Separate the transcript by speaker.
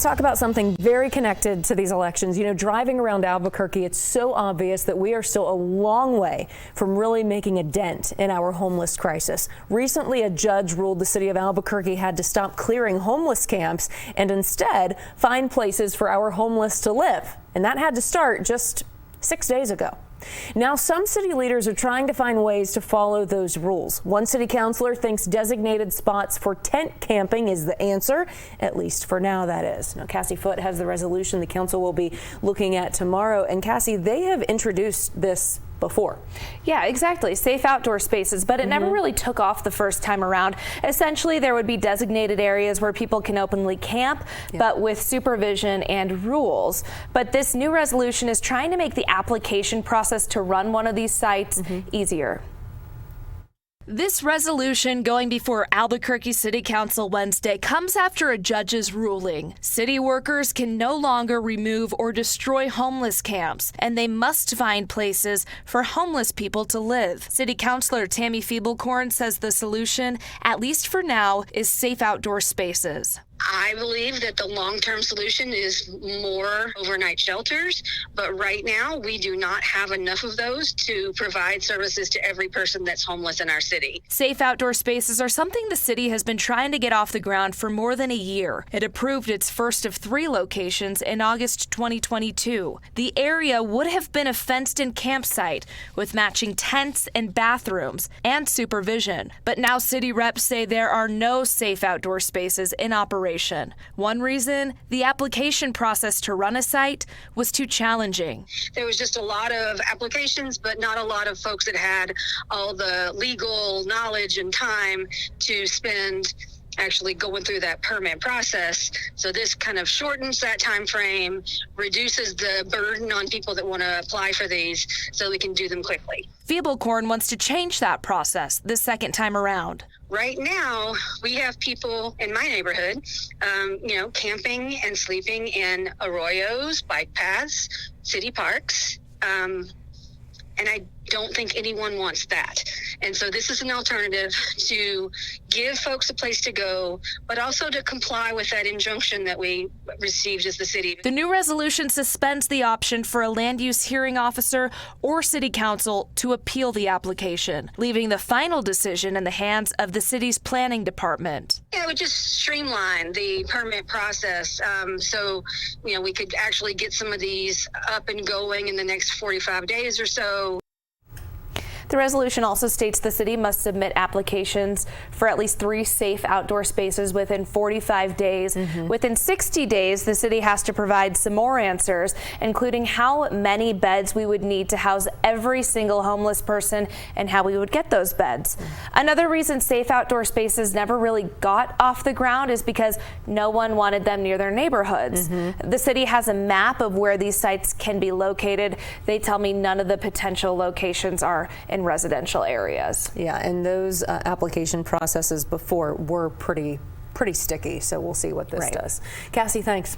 Speaker 1: talk about something very connected to these elections. You know, driving around Albuquerque, it's so obvious that we are still a long way from really making a dent in our homeless crisis. Recently, a judge ruled the city of Albuquerque had to stop clearing homeless camps and instead find places for our homeless to live. And that had to start just 6 days ago. Now, some city leaders are trying to find ways to follow those rules. One city councilor thinks designated spots for tent camping is the answer, at least for now, that is. Now, Cassie Foote has the resolution the council will be looking at tomorrow. And Cassie, they have introduced this before.
Speaker 2: Yeah, exactly. Safe outdoor spaces, but it never really took off the first time around. Essentially, there would be designated areas where people can openly camp, but with supervision and rules. But this new resolution is trying to make the application process to run one of these sites easier. This resolution going before Albuquerque City Council Wednesday comes after a judge's ruling. City workers can no longer remove or destroy homeless camps, and they must find places for homeless people to live. City Councilor Tammy Feeblecorn says the solution, at least for now, is safe outdoor spaces.
Speaker 3: I believe that the long-term solution is more overnight shelters, but right now we do not have enough of those to provide services to every person that's homeless in our city.
Speaker 2: Safe outdoor spaces are something the city has been trying to get off the ground for more than a year. It approved its first of 3 locations in August 2022. The area would have been a fenced-in campsite with matching tents and bathrooms and supervision. But now city reps say there are no safe outdoor spaces in operation. One reason, the application process to run a site was too challenging.
Speaker 3: There was just a lot of applications, but not a lot of folks that had all the legal knowledge and time to spend actually going through that permit process. So this kind of shortens that time frame, reduces the burden on people that want to apply for these so we can do them quickly.
Speaker 2: Feeblecorn wants to change that process the second time around.
Speaker 3: Right now, we have people in my neighborhood, camping and sleeping in arroyos, bike paths, city parks, and I don't think anyone wants that. And so this is an alternative to give folks a place to go, but also to comply with that injunction that we received as the city.
Speaker 2: The new resolution suspends the option for a land use hearing officer or city council to appeal the application, leaving the final decision in the hands of the city's planning department.
Speaker 3: Yeah, it would just streamline the permit process. So we could actually get some of these up and going in the next 45 days or so.
Speaker 2: The resolution also states the city must submit applications for at least 3 safe outdoor spaces within 45 days. Within 60 days, the city has to provide some more answers, including how many beds we would need to house every single homeless person and how we would get those beds. Another reason safe outdoor spaces never really got off the ground is because no one wanted them near their neighborhoods. The city has a map of where these sites can be located. They tell me none of the potential locations are in residential areas.
Speaker 1: Yeah, and those application processes before were pretty sticky, so we'll see what this does. Cassie, thanks.